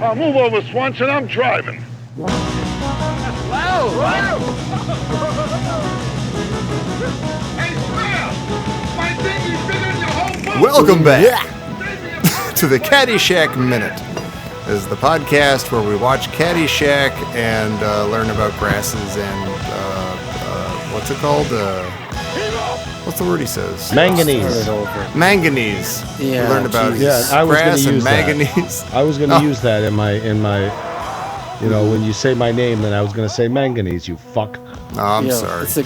Move over, Swanson. I'm driving. Wow! Hey, Square! My dinghy's bigger than your whole boat! Welcome back to the Caddyshack Minute. This is the podcast where we watch Caddyshack and learn about grasses and, what's it called? What's the word he says? Manganese. Manganese. Yeah, we learned about I was grass gonna and use manganese. I was going to use that in my, when you say my name, then I was going to say manganese, you fuck. Oh, I'm sorry. It's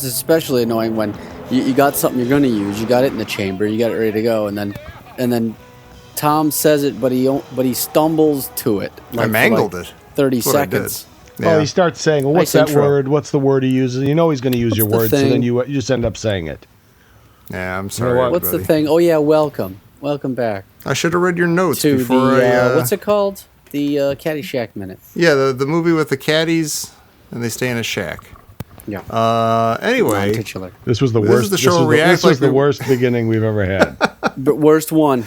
especially annoying when you got something you're going to use, you got it in the chamber, you got it ready to go, and then Tom says it, but he stumbles to it. I mangled it. 30 That's what seconds. Yeah. Oh, he starts saying, well, what's Nice that intro. word? What's the word he uses? You know he's going to use your the word, so thing? then you just end up saying it. Yeah, I'm sorry. what? What's the everybody. thing? Oh yeah, welcome back I should have read your notes to before the what's it called? The Caddyshack Minute. Yeah, the movie with the caddies, and they stay in a shack. Yeah. Anyway, Titular. This was the This worst. is the show where we this act was like the we- worst beginning we've ever had. But worst one.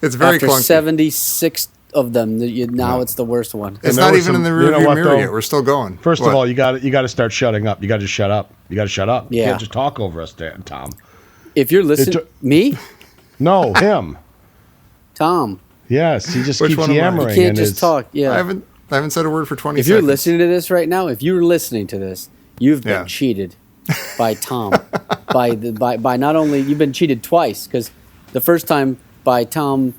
it's very After clunky. 76 of them, now it's the worst one. It's And there not was even in some- the you know rearview what, mirror though? yet. We're still going. First What? of all, you got to start shutting up. You got to shut up. You got to shut up. You Yeah. can't just talk over us, Tom. If you're listening, me, No, him. Tom, Yes, he just Which keeps one am I? yammering. you can't and just his- talk. Yeah. I haven't said a word for 20 If you're seconds. listening to this right now, if you're listening to this, you've been Yeah. cheated by Tom. by not only you've been cheated twice, because the first time by Tom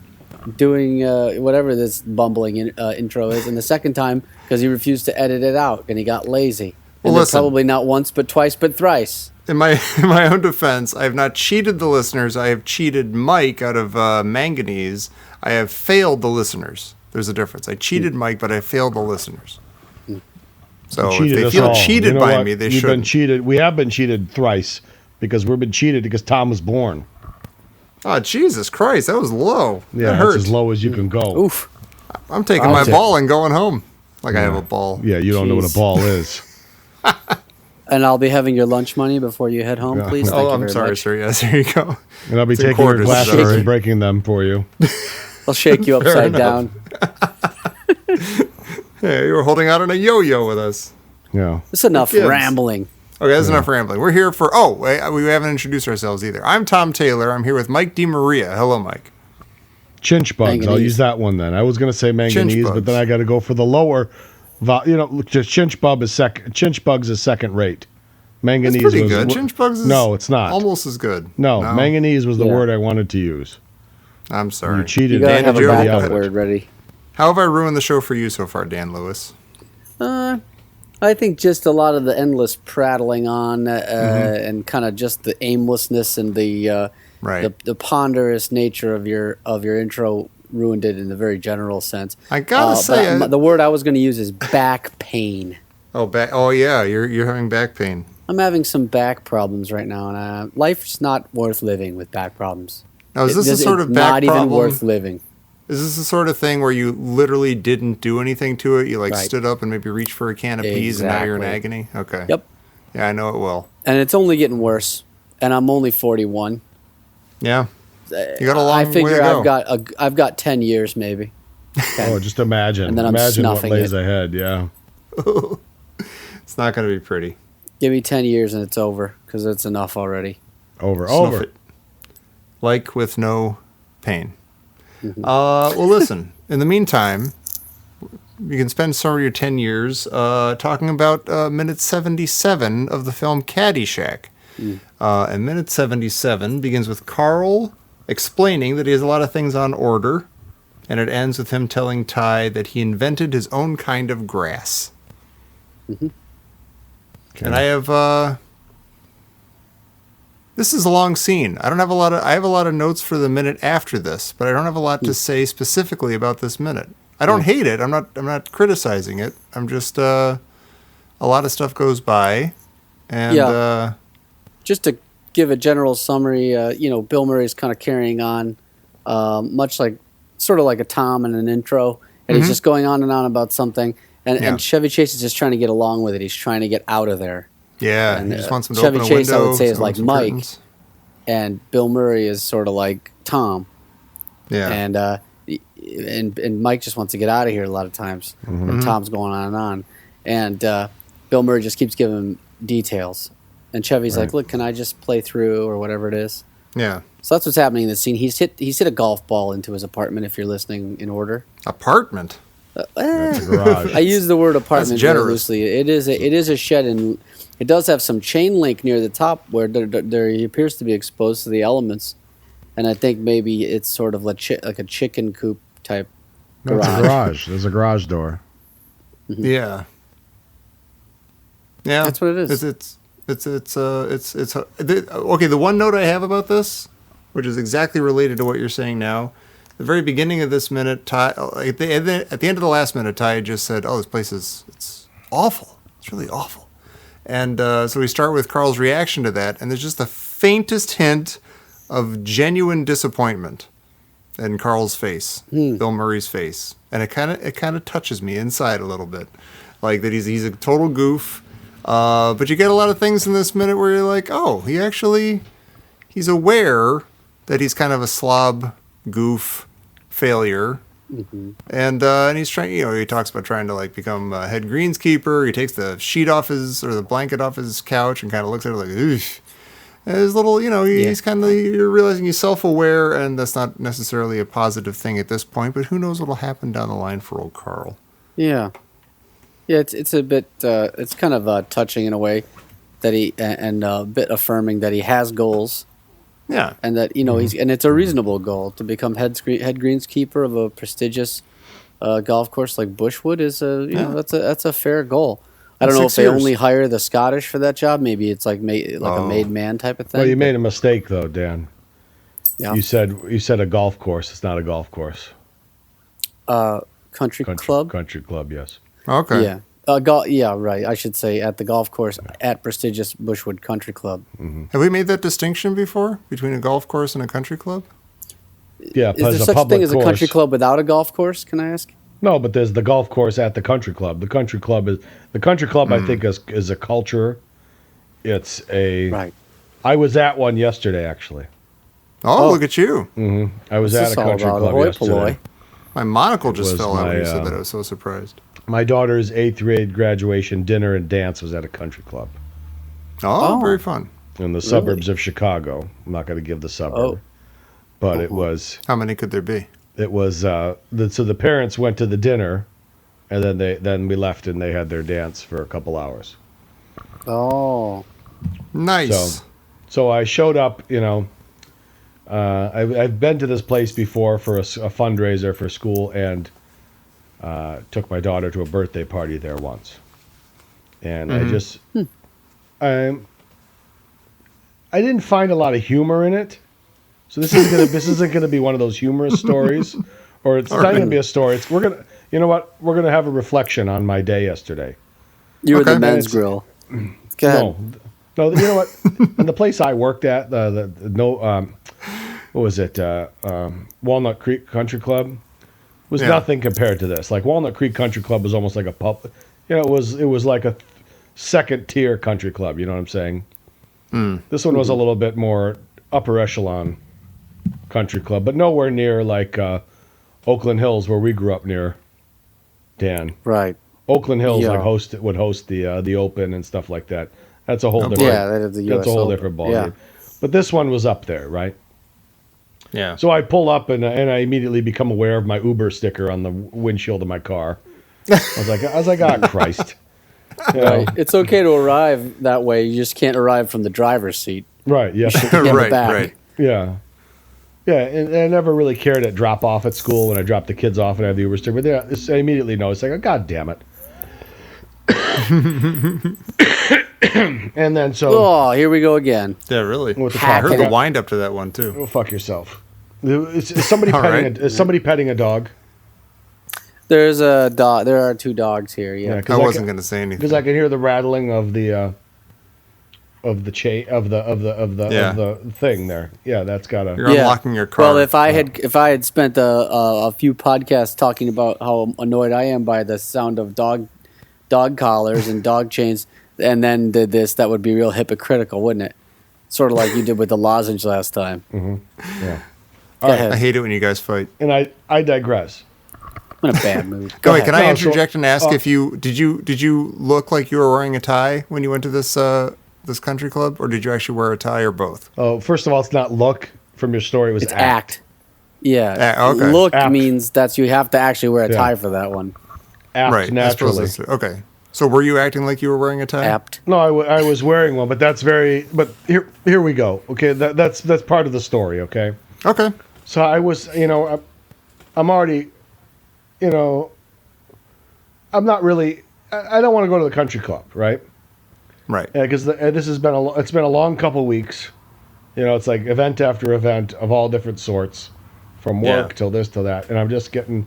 doing whatever this bumbling intro is, and the second time because he refused to edit it out and he got lazy. Well, And then listen. probably not once, but twice, but thrice. In my own defense, I have not cheated the listeners. I have cheated Mike out of manganese. I have failed the listeners. There's a difference. I cheated Mike, but I failed the listeners. So if cheated they us feel all. cheated You know by what? me, they You've been shouldn't. cheated. We have been cheated thrice because we've been cheated because Tom was born. Oh, Jesus Christ, that was low. Yeah, that that's hurt. as low as you can go. Oof. I'm taking I'll my take- ball and going home. Like I have a ball. Yeah, you don't know what a Jeez. ball is. And I'll be having your lunch money before you head home, Yeah. please. Thank Oh, you I'm very sorry, much. sir. Yes, there you go. And I'll be It's in taking your quarters, glasses sorry. and breaking them for you. I'll shake you upside down. Hey, you were holding out on a yo-yo with us. Yeah. It's enough Gibbs. rambling. Okay, that's enough rambling. We're here for... Oh, wait, we haven't introduced ourselves either. I'm Tom Taylor. I'm here with Mike DiMaria. Hello, Mike. Chinch bugs. I'll Manganese. use that one then. I was going to say manganese, bugs. but then I got to go for the lower. Just chinch bug is second. Chinch bugs is second rate. Manganese It's pretty was good. Chinch bugs is No, it's not. almost as good. No, manganese was the Yeah. word I wanted to use. I'm sorry. You cheated. You gotta Dan, have did a you already backup have it? word ready. How have I ruined the show for you so far, Dan Lewis? I think just a lot of the endless prattling on and kind of just the aimlessness and the Right. the ponderous nature of your intro ruined it in the very general sense. I gotta say, but the word I was going to use is back pain. Oh yeah, you're having back pain. I'm having some back problems right now, and life's not worth living with back problems. Now, is this It's a sort of not back even problem? worth living. Is this the sort of thing where you literally didn't do anything to it? You Right. stood up and maybe reached for a can of peas, and now you're in Exactly. agony. Okay. Yep, Yeah, I know it will. and it's only getting worse. And I'm only 41. Yeah. You got a long I way figure to go. I've got 10 years maybe. Oh, just imagine. And then I'm imagine what snuffing lays it. ahead. Yeah. It's not going to be pretty. Give me 10 years and it's over because it's enough already. Over. Snuff it. Like with no pain. Well, listen. In the meantime, you can spend some of your 10 years talking about minute 77 of the film Caddyshack. And minute 77 begins with Carl explaining that he has a lot of things on order, and it ends with him telling Ty that he invented his own kind of grass. And I have... This is a long scene. I have a lot of notes for the minute after this, but I don't have a lot to say specifically about this minute. I don't hate it. I'm not criticizing it. I'm just a lot of stuff goes by, and Yeah. Just to give a general summary, Bill Murray's kind of carrying on, sort of like a Tom in an intro, and he's just going on and on about something, and Chevy Chase is just trying to get along with it. He's trying to get out of there. yeah, and, he just wants him to Chevy open a Chase, I window. would say, is open like some Mike. curtains. And Bill Murray is sort of like Tom. Yeah, And and Mike just wants to get out of here a lot of times. And Tom's going on, and Bill Murray just keeps giving him details, and Chevy's like, "Look, can I just play through or whatever it is?" Yeah. So that's what's happening in the scene. He's hit a golf ball into his apartment. If you're listening in order, Apartment. That's a garage. I use the word apartment That's very generous. loosely. It is a shed, and it does have some chain link near the top where there he appears to be exposed to the elements. And I think maybe it's sort of like a chicken coop type No, it's a garage. garage. There's a garage door. Yeah. Yeah. That's what it is. Okay. The one note I have about this, which is exactly related to what you're saying now, the very beginning of this minute, Ty, at the end of the last minute, Ty had just said, "Oh, this place it's awful. It's really awful." And so we start with Carl's reaction to that, and there's just the faintest hint of genuine disappointment in Carl's face, Bill Murray's face, and it kind of touches me inside a little bit, like that he's a total goof. But you get a lot of things in this minute where you're like, oh, he's aware that he's kind of a slob, goof, failure. And he's trying, he talks about trying to like become a head greenskeeper. He takes the sheet off the blanket off his couch and kind of looks at it like, oof. And his little, he's kind of, you're realizing he's self-aware, and that's not necessarily a positive thing at this point, but who knows what'll happen down the line for old Carl. Yeah. Yeah, it's a bit, it's kind of touching in a way that and a bit affirming that he has goals. Yeah. And that, and it's a reasonable goal to become head greenskeeper of a prestigious golf course like Bushwood is that's a fair goal. I don't know if they only hire the Scottish for that job. Maybe it's like a made man type of thing. Well, you made a mistake though, Dan. Yeah. You said a golf course. It's not a golf course. Country club. Country club, yes. Okay. Yeah. Yeah, right. I should say at the golf course at prestigious Bushwood Country Club. Have we made that distinction before between a golf course and a country club? Yeah, Is there as a such public thing as course. a country club without a golf course? Can I ask? No, but there's the golf course at the country club. The country club, I think, is a culture. It's a. Right. I was at one yesterday, actually. Oh, look at you. I was What's at a this all country about? club Ahoy yesterday. polloi. My monocle just was fell out when you my, said that. I was so surprised. My daughter's 8th grade graduation dinner and dance was at a country club Oh, very fun. in the suburbs of Chicago. I'm not going to give the suburb, but it was. How many could there be? It was so the parents went to the dinner, and then we left and they had their dance for a couple hours. Oh. Nice. So I showed up. I've been to this place before for a fundraiser for school, and took my daughter to a birthday party there once, and I didn't find a lot of humor in it. So this isn't gonna be one of those humorous stories, or it's not gonna be a story. We're gonna have a reflection on my day yesterday. Okay. You were the men's It's- grill. Go ahead. No, you know what? And the place I worked at, what was it? Walnut Creek Country Club was nothing compared to this. Like Walnut Creek Country Club was almost like a pub. It was like a second tier country club. You know what I'm saying? This one was a little bit more upper echelon country club, but nowhere near like Oakland Hills where we grew up near. Dan. Right. Oakland Hills Yeah. would host the Open and stuff like that. That's a whole different. Yeah, that is the US That's a whole Open. different ballgame. Yeah. But this one was up there, right? Yeah. So I pull up and I immediately become aware of my Uber sticker on the windshield of my car. I was like, oh Christ! You know? Right. It's okay to arrive that way. You just can't arrive from the driver's seat. Right? Yeah. Get in the Right, back. right. Yeah. Yeah, and I never really cared at drop off at school when I dropped the kids off and I had the Uber sticker. But yeah, I immediately noticed, like, oh, God damn it. And then so Oh, here we go again. Yeah, really. With the I heard car. the wind up to that one too. go fuck yourself. Is somebody All petting right. is somebody petting a dog? There's a dog. There are two dogs here. Yeah. Yeah, I wasn't going to say anything. Because I can hear the rattling of the chain of the thing there. Yeah, that's gotta. You're unlocking your car. Well, if I had spent a few podcasts talking about how annoyed I am by the sound of dog collars and dog chains, and then did this, that would be real hypocritical, wouldn't it? Sort of like you did with the lozenge last time. Yeah. Go ahead. I hate it when you guys fight. And I digress. I'm in a bad mood. Go ahead. ahead. Can I No, so- interject and ask if you did you look like you were wearing a tie when you went to this country club, or did you actually wear a tie, or both? Oh, first of all, it's not look from your story. It was It's act. Yeah. Okay. Look Apt. means that you have to actually wear a Yeah. tie for that one. Apt Right. I naturally. suppose that's okay. So were you acting like you were wearing a tie? Apt. No, I was wearing one, but that's very. But here we go. Okay, that's part of the story. Okay, Okay. so I was, I'm already, I'm not really. I don't want to go to the country club, right? Right. Because this has been it's been a long couple weeks. It's like event after event of all different sorts, from work Yeah. till this till that, and I'm just getting.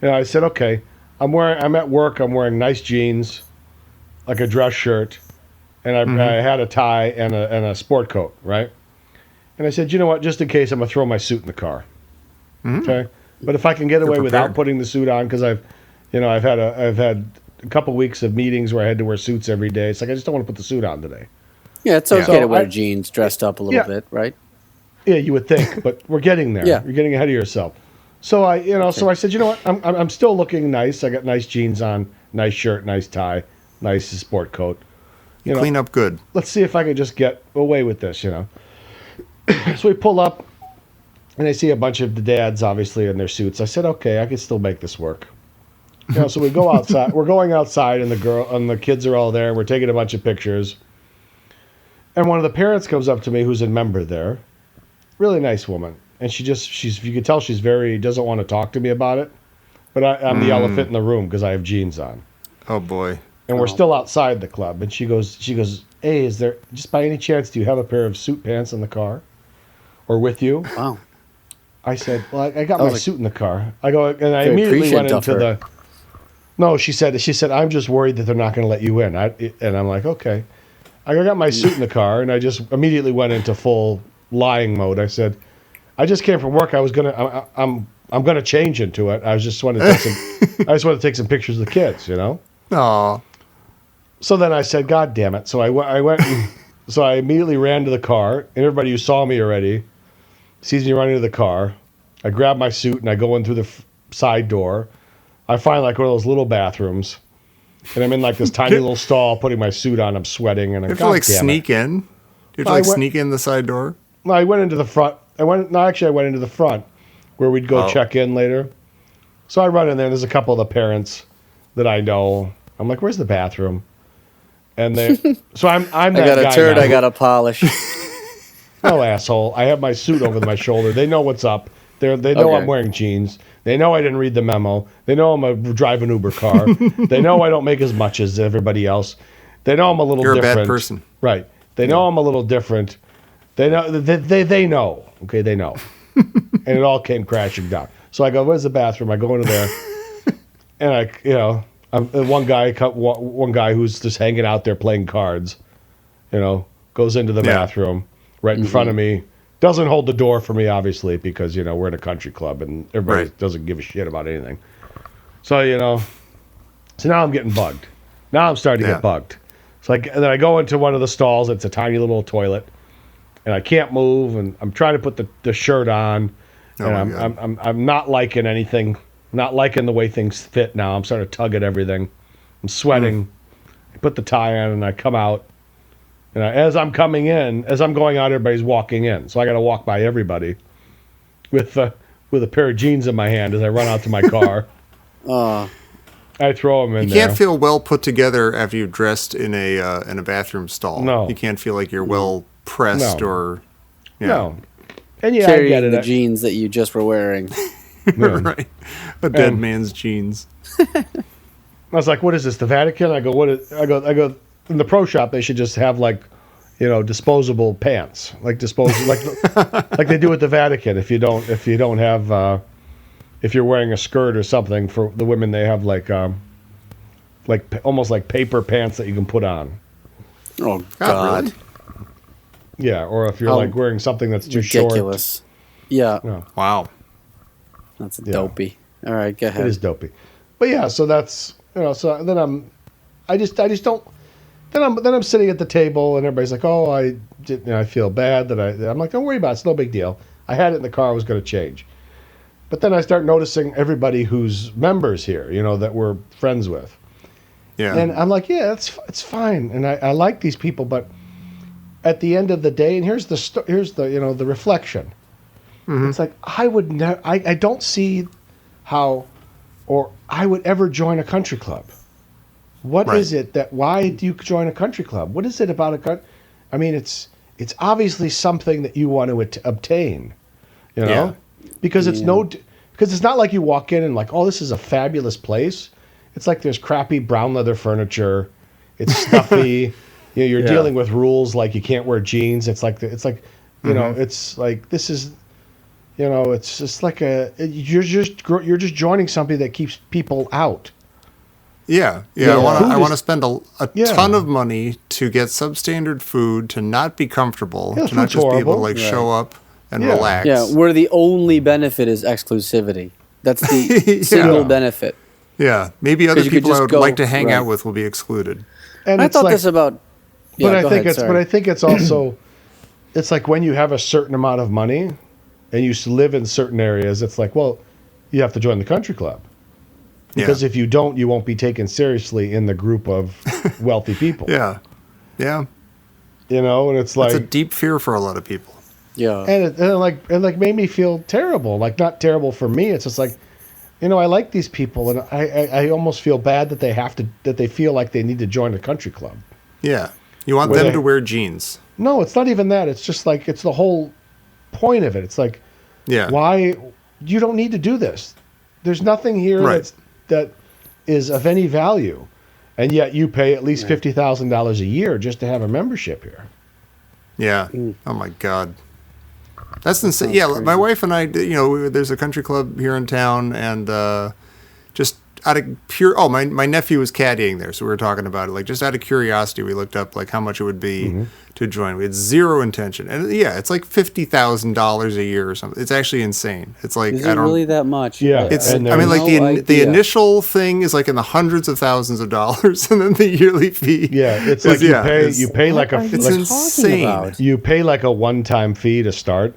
I said, okay, I'm at work. I'm wearing nice jeans, like a dress shirt, and I had a tie and a sport coat, right? And I said, you know what? Just in case, I'm gonna throw my suit in the car. Okay, but if I can get away without prepared. putting the suit on, because I've had a couple weeks of meetings where I had to wear suits every day. It's like I just don't want to put the suit on today. Yeah, it's okay So to wear I- jeans dressed up a little Yeah. bit, right? Yeah, you would think, but we're getting there. Yeah. You're getting ahead of yourself. So so I said, you know what? I'm still looking nice. I got nice jeans on, nice shirt, nice tie, nice sport coat. Clean up good. Let's see if I can just get away with this. So we pull up, and I see a bunch of the dads, obviously, in their suits. I said, okay, I can still make this work. So we go outside. We're going outside, and the kids are all there. We're taking a bunch of pictures. And one of the parents comes up to me, who's a member there, really nice woman, and she's you can tell she's doesn't want to talk to me about it, but I'm the elephant in the room because I have jeans on, Oh boy. and we're still outside the club, and she goes, hey, is there just by any chance do you have a pair of suit pants in the car, or with you? Wow. I said, well, I got I my was like- suit in the car. I go, and I Very immediately went appreciative into of her. the. No, she said, I'm just worried that they're not going to let you in. And I'm like, okay. I got my suit in the car, and I just immediately went into full lying mode. I said, I just came from work. I'm gonna change into it. I just want to take some pictures of the kids, Aw. So then I said, God damn it! So I went. So I immediately ran to the car. And everybody who saw me already sees me running to the car. I grab my suit and I go in through the side door. I find like one of those little bathrooms, and I'm in like this tiny little stall, putting my suit on. I'm sweating, and You I'm have to like sneak in. You have to I like went- sneak in the side door. No, I went into the front. I went into the front where we'd go Oh. check in later. So I run in there. There's a couple of the parents that I know. I'm like, "Where's the bathroom?" And so I'm I that got a guy turd now. I got to polish. No, asshole. I have my suit over my shoulder. They know what's up. They know Okay. I'm wearing jeans. They know I didn't read the memo. They know I'm a drive an Uber car. They know I don't make as much as everybody else. They know I'm a little You're a different. bad person. Right. They know I'm a little different. They know. They know. Okay, they know. And it all came crashing down. So I go, "Where's the bathroom?" I go into there, and one guy who's just hanging out there playing cards, goes into the Yeah. bathroom right in front of me. Doesn't hold the door for me, obviously, because we're in a country club and everybody Right. doesn't give a shit about anything. So so now I'm getting bugged. Now I'm starting to Yeah. get bugged. And then I go into one of the stalls. It's a tiny little toilet, and I can't move. And I'm trying to put the shirt on, Oh my and God. I'm not liking anything. Not liking the way things fit now. I'm starting to tug at everything. I'm sweating. I put the tie on, and I come out. And as I'm going out, everybody's walking in. So I got to walk by everybody with a pair of jeans in my hand as I run out to my car. I throw them in You there. can't feel well put together after you've dressed in a bathroom stall. No. You can't feel like you're well pressed No. or. Yeah. No. And yeah, I Carrying get it. the jeans that you just were wearing. Right. A dead And- man's jeans. I was like, "What is this? The Vatican?" I go, I go. In the pro shop, they should just have disposable pants, like like they do at the Vatican. If you're wearing a skirt or something for the women, they have almost like paper pants that you can put on. Oh, God, God. really? Yeah, or if you're How wearing something that's too short. Ridiculous. Yeah, Wow. that's Yeah. dopey. All right, go ahead. It is dopey. But yeah, so that's so then I just don't. Then I'm sitting at the table and everybody's like, "Oh, I feel bad that I'm like, don't worry about it. It's no big deal. I had it in the car. I was going to change. But then I start noticing everybody who's members here, that we're friends with. Yeah. And I'm like, yeah, it's fine. And I like these people, but at the end of the day, and here's the reflection. Mm-hmm. It's like I would never. I don't see how, or I would ever join a country club. What is it that? Why do you join a country club? What is it about a country? I mean, it's obviously something that you want to obtain. Yeah. Because because it's not like you walk in and like, oh, this is a fabulous place. It's like there's crappy brown leather furniture. It's stuffy. You're dealing with rules like you can't wear jeans. It's like it's like this is, it's just like you're just joining something that keeps people out. Yeah. I want to spend a ton of money to get substandard food, to not be comfortable, to not just be able to show up and relax. Yeah, where the only benefit is exclusivity. That's the single benefit. Yeah, maybe other people I would like to hang out with will be excluded. And I thought this about. But I think it's also, it's like when you have a certain amount of money, and you live in certain areas. It's like, well, you have to join the country club, because if you don't, you won't be taken seriously in the group of wealthy people. Yeah. And it's like it's a deep fear for a lot of people. Yeah, and it made me feel terrible. Like, not terrible for me. It's just like, I like these people, and I almost feel bad that they feel like they need to join a country club. Yeah, you want them to wear jeans. No, it's not even that. It's just like, it's the whole point of it. It's like, why you don't need to do this? There's nothing here that is of any value, and yet you pay at least $50,000 a year just to have a membership here. Yeah. Oh my God. That's insane. Yeah, my wife and I, there's a country club here in town, and just out of pure, my nephew was caddying there, so we were talking about it. Like, just out of curiosity, we looked up like how much it would be to join. We had zero intention, and it's like $50,000 a year or something. It's actually insane. It's like, is it really that much? Yeah, it's. I mean, like the initial thing is like in the hundreds of thousands of dollars, and then the yearly fee. Yeah, it's like you pay like a. It's insane. You pay like a one-time fee to start.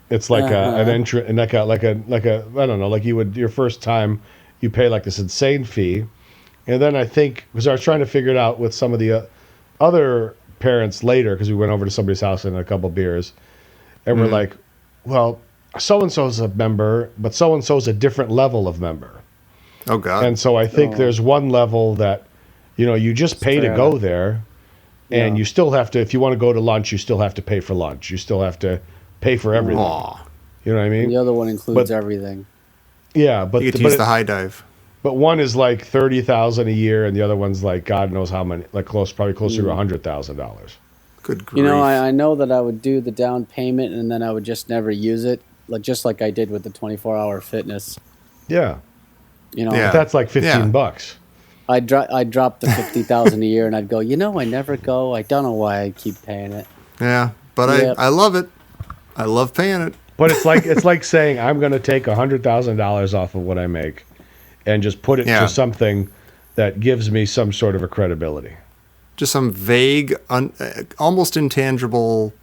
It's like an entry, and like a I don't know, like you would your first time, you pay like this insane fee, and then I think, because I was trying to figure it out with some of the other parents later, because we went over to somebody's house and had a couple beers, and we're like, well, so and so's a member, but so and so's a different level of member. Oh God! And so I think there's one level that, you just pay to go there, and you still have to, if you want to go to lunch, you still have to pay for lunch. You still have to pay for everything. Aww. You know what I mean? The other one includes everything. Yeah, but you get to use the high dive. But one is like $30,000 a year, and the other one's like God knows how many, like probably closer to $100,000. Good grief! I know that I would do the down payment, and then I would just never use it, like I did with the 24-hour fitness. Yeah. But that's like $15. I'd drop the $50,000 a year, and I'd go, I never go. I don't know why I keep paying it. Yeah, but I love it. I love paying it. But it's like saying I'm going to take $100,000 off of what I make, and just put it to something that gives me some sort of a credibility. Just some vague, almost intangible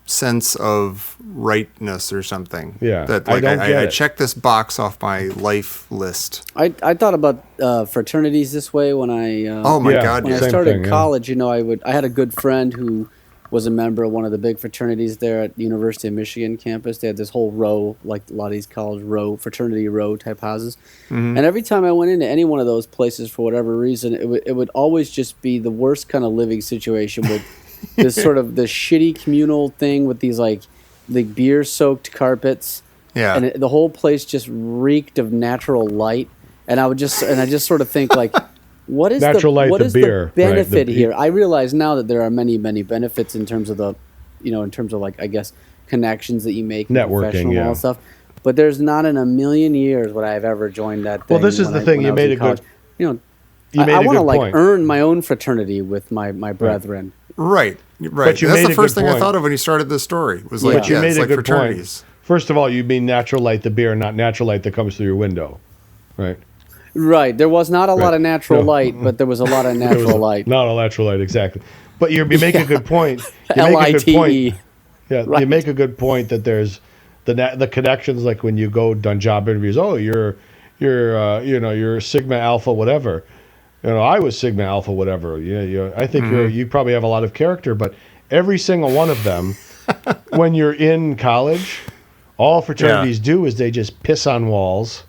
sense of rightness or something. Yeah, that like I check this box off my life list. I thought about fraternities this way when I God! When I started college, I had a good friend who was a member of one of the big fraternities there at the University of Michigan campus. They had this whole row, like a lot of these college fraternity row type houses. Mm-hmm. And every time I went into any one of those places, for whatever reason, it would always just be the worst kind of living situation with this sort of this shitty communal thing with these like beer-soaked carpets. Yeah. And the whole place just reeked of natural light. And I just sort of think like, what is the benefit here? I realize now that there are many, many benefits in terms of like, I guess, connections that you make, networking, and all that stuff. But there's not in a million years would I have ever joined that thing. Well, this is the thing. You made a good. I want to like earn my own fraternity with my brethren. Right. But that's the first thing I thought of when you started this story. Was like, but you made a good fraternities. Point. First of all, you mean natural light the beer, not natural light that comes through your window, right? Right. There was not a lot of natural light, but there was a lot of natural light. Not a natural light, exactly. But you make a good point. LITE. Yeah, Right. you make a good point that there's the connections, like when you go on job interviews. Oh, you're Sigma Alpha whatever. I was Sigma Alpha whatever. I think you probably have a lot of character, but every single one of them, when you're in college, all fraternities do is they just piss on walls.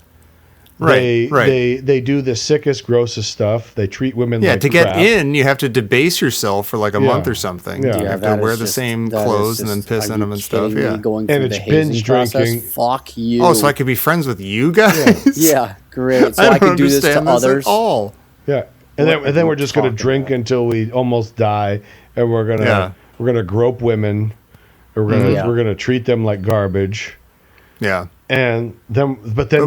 Right. They do the sickest, grossest stuff. They treat women like to crap. get in, you have to debase yourself for like a month or something. Yeah. You have that to wear is the just- same that is clothes and then just- piss are in them you and stuff. kidding me? Yeah. Going And through it's the hazing binge process? drinking. Fuck you. Oh, so I could be friends with you guys? Yeah, great. So I I, don't can do this to understand this others. at all. Yeah, and then we're just going to talking drink until we almost die, and we're gonna grope women, or we're gonna treat them like garbage, Yeah. and then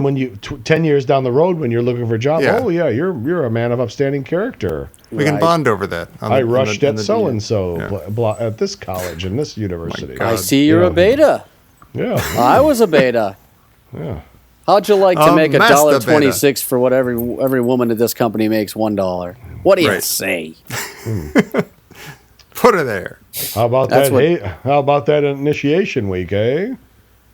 when you 10 years down the road when you're looking for a job, you're a man of upstanding character. We can Right. bond over that. I rushed at so and so at this college and this university. God. I see you're Yeah. a beta. Yeah, I was a beta. yeah. How'd you like to make Master $1.26 for what every woman at this company makes $1? What do you Right. say? Put her there. How about That's that? How about that initiation week, eh?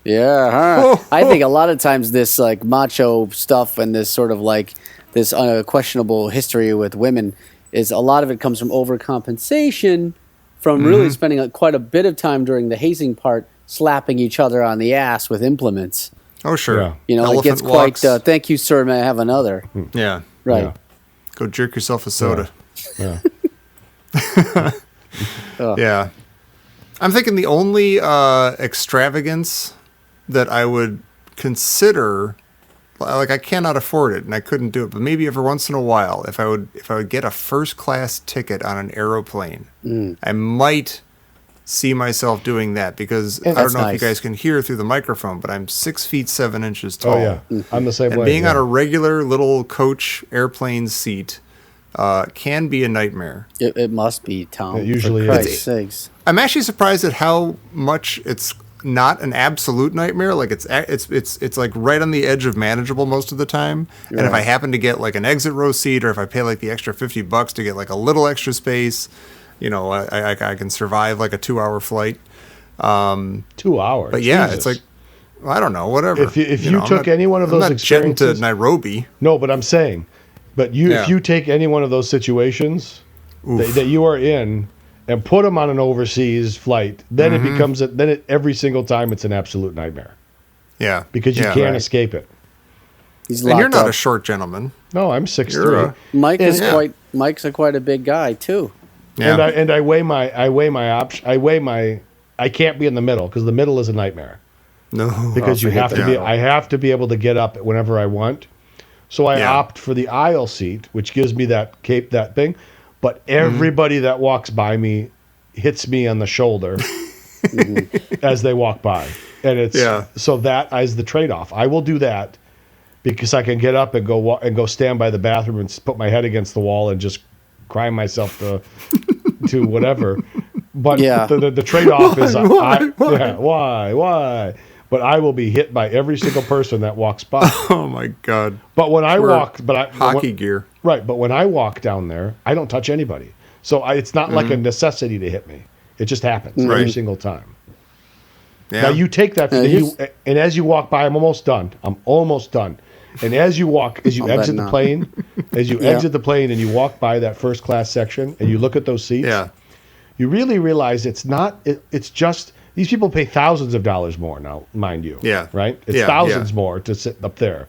Yeah, huh? I think a lot of times this like macho stuff and this sort of like this questionable history with women is a lot of it comes from overcompensation from really spending quite a bit of time during the hazing part slapping each other on the ass with implements. Oh, sure. Yeah. You know, it Elephant gets walks. quite, thank you, sir, may I have another? Yeah. Right. Yeah. Go jerk yourself a soda. Yeah. Yeah. I'm thinking the only extravagance that I would consider, like I cannot afford it and I couldn't do it, but maybe every once in a while, if I would get a first class ticket on an aeroplane, I might see myself doing that because I don't That's know if nice. you guys can hear through the microphone, but I'm 6 feet 7 inches tall. Oh yeah, I'm the same And way. being yeah. on a regular little coach airplane seat can be a nightmare. It must be, Tom. It usually for is. Christ's sakes. I'm actually surprised at how much it's not an absolute nightmare. Like it's like right on the edge of manageable most of the time. And if I happen to get like an exit row seat, or if I pay like the extra $50 to get like a little extra space, I can survive like a 2-hour flight. 2 hours. But yeah, Jesus. it's like, well, I don't know, whatever. If you know, I'm took not- any one of those I'm not jetting experiences, to Nairobi. no, but I'm saying, if you take any one of those situations that you are in and put them on an overseas flight, then it becomes every single time it's an absolute nightmare Yeah, because you can't escape it. He's And you're locked not up. a short gentleman. No, I'm 6'3", Mike is Yeah. Mike's a big guy too. Yeah, and I weigh my option. I can't be in the middle because the middle is a nightmare. no, Because you have to be. Yeah. I have to be able to get up whenever I want. So I Yeah. opt for the aisle seat, which gives me that thing. But everybody that walks by me hits me on the shoulder as they walk by, and it's so that is the trade-off. I will do that because I can get up and go stand by the bathroom and put my head against the wall and just cry myself to whatever. But the trade-off is why? But I will be hit by every single person that walks by. Oh my God. But when I walk, Hockey gear. right? But when I walk down there, I don't touch anybody. So it's not like a necessity to hit me. It just happens every Right. single time. Yeah. Now you take that, and as you walk by, I'm almost done. And as you I'll exit bet the plane, exit the plane, and you walk by that first class section, and you look at those seats, you really realize it's not. It's just these people pay thousands of dollars more now, mind you. Yeah. Right. It's Yeah, thousands more to sit up there.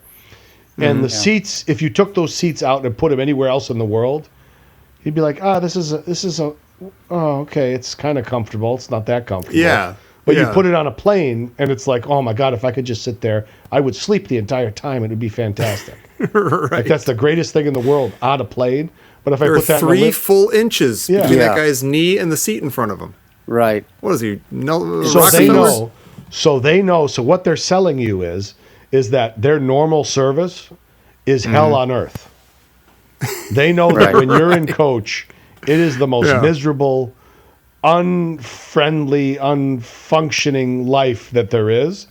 And the seats, if you took those seats out and put them anywhere else in the world, you'd be like, okay, it's kind of comfortable. It's not that comfortable. Yeah. But you put it on a plane, and it's like, oh my God, if I could just sit there, I would sleep the entire time. It would be fantastic. Right. Like that's the greatest thing in the world on a plane. But if There I are put that 3 in a full inches Yeah. between Yeah. that guy's knee and the seat in front of him. Right. What is he? No, so they Rockefeller? know. So they know. So what they're selling you is that their normal service is hell on earth. They know that when you're in coach, it is the most miserable, unfriendly, unfunctioning life that there is.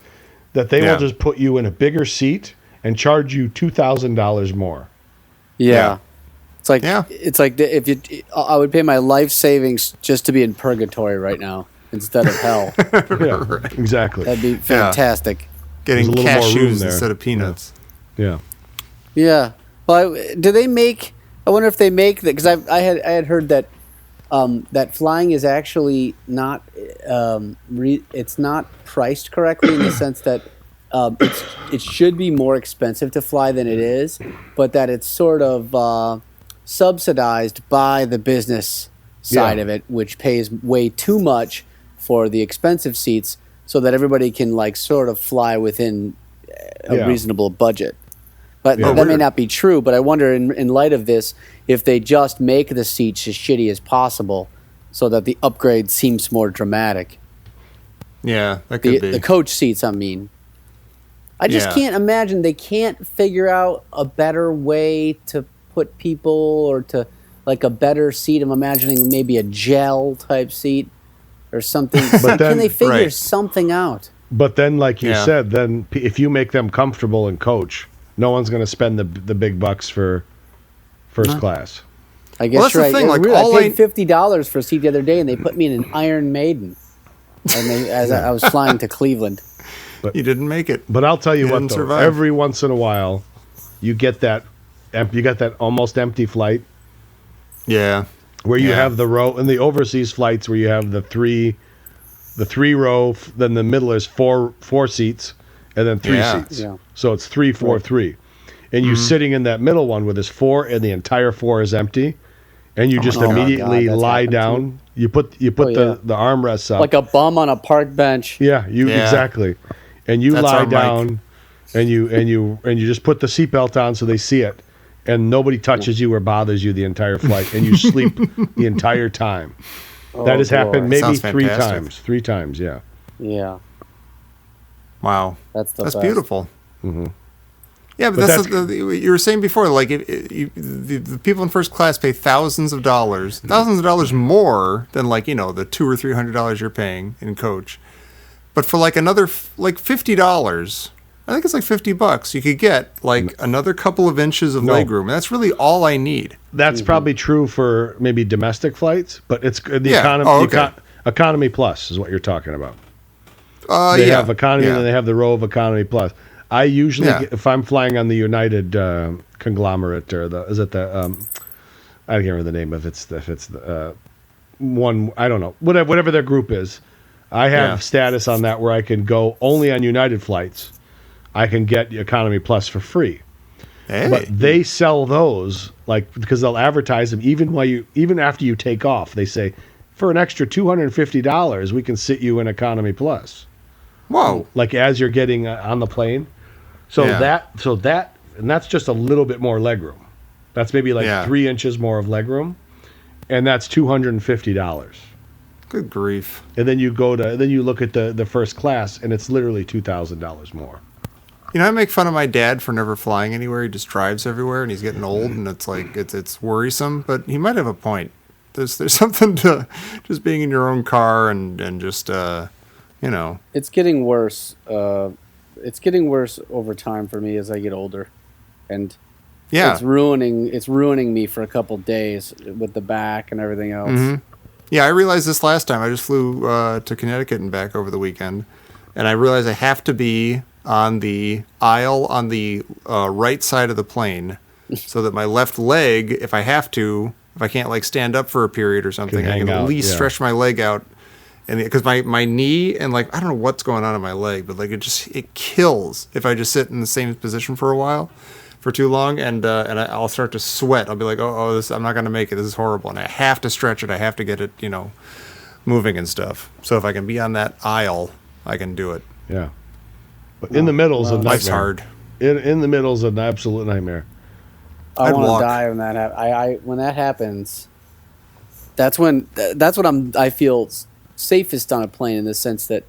That they will just put you in a bigger seat and charge you $2,000 more. Yeah. It's like Yeah. if I would pay my life savings just to be in purgatory right now. instead of hell. Yeah, exactly. That'd be fantastic. Getting There's a little more room cashews there. instead of peanuts. Yeah. Yeah. Well, do they make? I wonder if they make that, because I had heard that that flying is actually not it's not priced correctly in the sense that it should be more expensive to fly than it is, but that it's sort of subsidized by the business side of it, which pays way too much for the expensive seats, so that everybody can like sort of fly within a reasonable budget. But that may not be true. But I wonder, in light of this, if they just make the seats as shitty as possible, so that the upgrade seems more dramatic. Yeah, that could be. The coach seats, I mean. I just can't imagine they can't figure out a better way to put people, or to like a better seat. I'm imagining maybe a gel type seat or something. But can they figure right. something out? But then, like you said, then if you make them comfortable and coach, no one's going to spend the big bucks for first class. I guess that's you're the right. thing, like, I paid $50 for a seat the other day, and they put me in an Iron Maiden, and I was flying to Cleveland. You didn't make it. But I'll tell you what, didn't though, survive. every once in a while, you get that almost empty flight Yeah. where you have the row, and the overseas flights where you have the three row, then the middle is four seats, and then three seats. Yeah. So it's 3, 4, 3. And you're sitting in that middle one where there's 4 and the entire 4 is empty, and you just immediately that's lie happened down. You put the armrests up. Like a bum on a park bench. Exactly. And you That's lie our mic. down and you just put the seatbelt on so they see it, and nobody touches you or bothers you the entire flight, and you sleep the entire time. That has happened maybe Sounds 3 fantastic. times. 3 times, yeah. Yeah. Wow. That's best. beautiful. Mm-hmm. Yeah, but that's you were saying before. Like, the people in first class pay thousands of dollars more than like the $200 or $300 you're paying in coach. But for like another like $50, I think it's like $50, you could get like another couple of inches of legroom. And that's really all I need. That's probably true for maybe domestic flights, but it's the economy. Economy Plus is what you're talking about. They have economy, and then they have the row of Economy Plus. I usually, if I'm flying on the United conglomerate, or I can't remember the name of it. If it's the one, I don't know, whatever their group is. I have status on that where I can go only on United flights. I can get Economy Plus for free. Hey. But they sell those because they'll advertise them even after you take off. They say, for an extra $250, we can sit you in Economy Plus. Whoa! Like as you're getting on the plane. And that's just a little bit more legroom. That's maybe 3 inches more of legroom, and that's $250. Good grief! And then you look at the first class, and it's literally $2,000 more. I make fun of my dad for never flying anywhere. He just drives everywhere, and he's getting old, and it's like it's worrisome. But he might have a point. There's something to just being in your own car and just It's getting worse. It's getting worse over time for me as I get older, and it's ruining me for a couple days with the back and everything else. Mm-hmm. Yeah, I realized this last time. I just flew to Connecticut and back over the weekend, and I realized I have to be on the aisle on the right side of the plane, so that my left leg, if I can't like stand up for a period or something, I can at least stretch my leg out. And because my knee and like I don't know what's going on in my leg, but like it kills if I just sit in the same position for a while, for too long, and I'll start to sweat. I'll be like, this I'm not gonna make it. This is horrible, and I have to stretch it. I have to get it, moving and stuff. So if I can be on that aisle, I can do it. Yeah, but in the middle is a nightmare. Life's hard. In the middle is an absolute nightmare. I want to die when that happens. When that happens, that's what I feel safest on a plane, in the sense that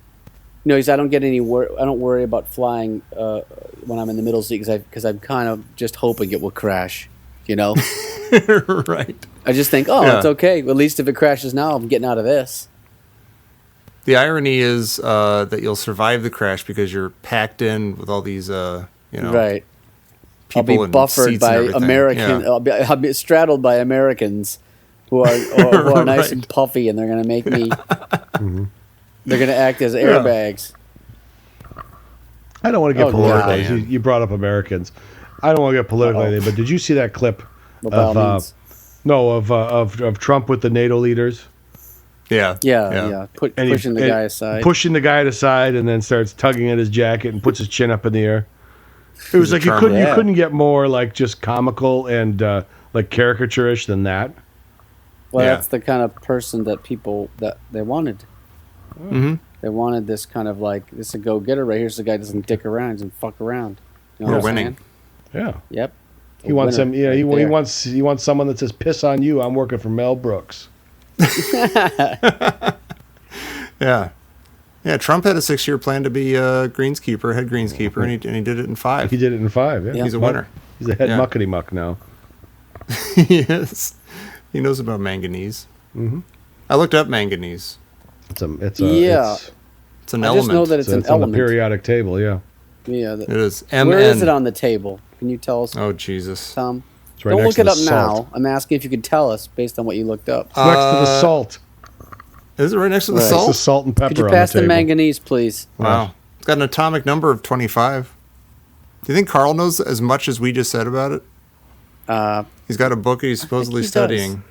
because I don't get I don't worry about flying when I'm in the middle seat, because I'm kind of just hoping it will crash, Right. I just think, it's okay. At least if it crashes now, I'm getting out of this. The irony is that you'll survive the crash because you're packed in with all these right. I'll people be buffered by American. Yeah. I'll be straddled by Americans who are nice and puffy, and they're going to make me They're going to act as airbags. I don't want to get political. God. You brought up Americans. I don't want to get political, but did you see that clip Of Trump with the NATO leaders? Yeah. Pushing the guy aside. Pushing the guy aside, and then starts tugging at his jacket and puts his chin up in the air. It was like you couldn't get more like just comical and like caricaturish than that. Well, that's the kind of person that they wanted. Mm-hmm. They wanted this kind of like, this is a go-getter right here. So the guy doesn't dick around, doesn't fuck around. You know We're what I'm winning. saying? Yeah. Yep. He wants him. Yeah, he wants someone that says, "Piss on you. I'm working for Mel Brooks." Yeah. Trump had a 6-year plan to be a greenskeeper, head greenskeeper, and he did it in 5. He did it in 5. Yeah. He's a winner. He's a head muckety muck now. He is. He knows about manganese. Mm-hmm. I looked up manganese. It's an It's an I element. just know that it's an on the element. periodic table. Yeah. Yeah. It is. MN. Where is it on the table? Can you tell us, Oh, Jesus. Tom? It's right Don't next look to it the up now. salt. I'm asking if you can tell us based on what you looked up. It's next to the salt. Is it right next to the Right. It's the salt? salt and pepper Could you on pass the the table. manganese, please? Wow. It's got an atomic number of 25. Do you think Carl knows as much as we just said about it? He's got a book he's supposedly he does. studying.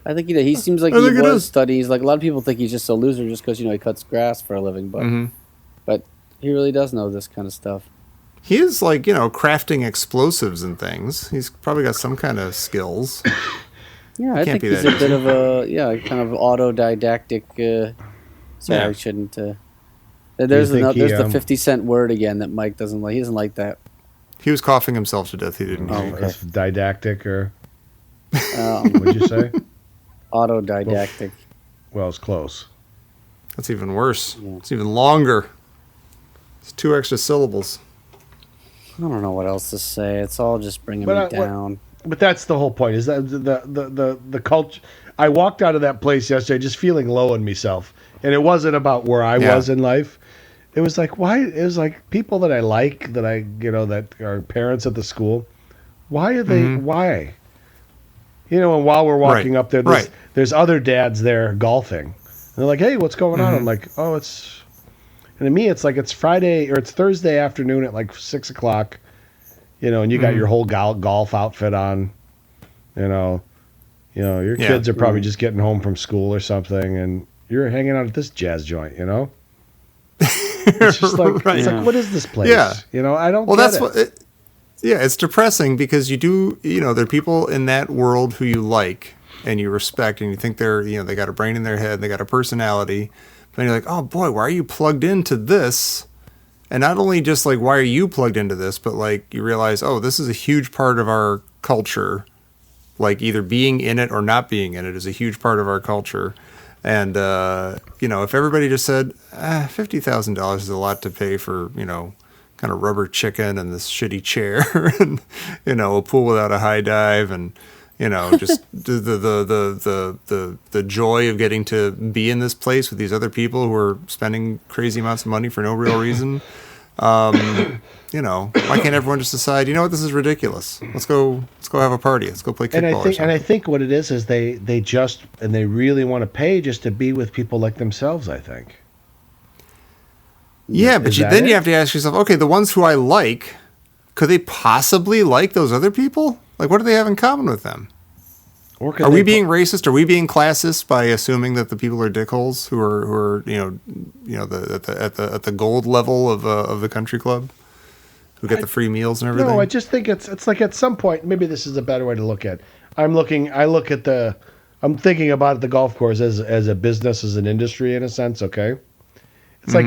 I think he seems like I he think it was is. studying. He's like, a lot of people think he's just a loser just because he cuts grass for a living, but he really does know this kind of stuff. He is like, crafting explosives and things. He's probably got some kind of skills. Yeah, I Can't think be he's that a bit of a kind of autodidactic. Sorry, Yeah. I shouldn't. There's think there's he, the 50-cent word again that Mike doesn't like. He doesn't like that. He was coughing himself to death. He didn't. Oh, hear. okay. That's didactic, or what'd you say? Autodidactic. Well, it's close. That's even worse. Yeah. It's even longer. It's 2 extra syllables. I don't know what else to say. It's all just bringing But me down. But that's the whole point. Is that the culture? I walked out of that place yesterday just feeling low in myself, and it wasn't about where I was in life. It was like It was like people that I like, that that are parents at the school. Why are they? Why? And while we're walking up there, there's other dads there golfing. And they're like, "Hey, what's going on?" I'm like, "Oh, it's." And to me, it's like it's Friday or it's Thursday afternoon at like 6:00. And you got your whole golf outfit on. Your kids are probably just getting home from school or something, and you're hanging out at this jazz joint. It's just like it's like, what is this place? Yeah. I don't. Well, get that's it. it's depressing because there are people in that world who you like and you respect and you think they're, they got a brain in their head, they got a personality, but you're like, oh boy, why are you plugged into this? And not only just like, why are you plugged into this, but like you realize, oh, this is a huge part of our culture. Like either being in it or not being in it is a huge part of our culture. And, if everybody just said, $50,000 is a lot to pay for, kind of rubber chicken and this shitty chair and, a pool without a high dive and, just the joy of getting to be in this place with these other people who are spending crazy amounts of money for no real reason. Why can't everyone just decide, this is ridiculous. Let's go have a party. Let's go play kickball or something. And I think what it is they really want to pay just to be with people like themselves, I think. Yeah, but you have to ask yourself, okay, the ones who I like, could they possibly like those other people? Like, what do they have in common with them? Are we being racist? Are we being classist by assuming that the people are dickholes who are at the gold level of the country club, who get the free meals and everything? No, I just think it's like at some point, maybe this is a better way to look at it. I'm thinking about the golf course as a business, as an industry in a sense. Okay, it's like,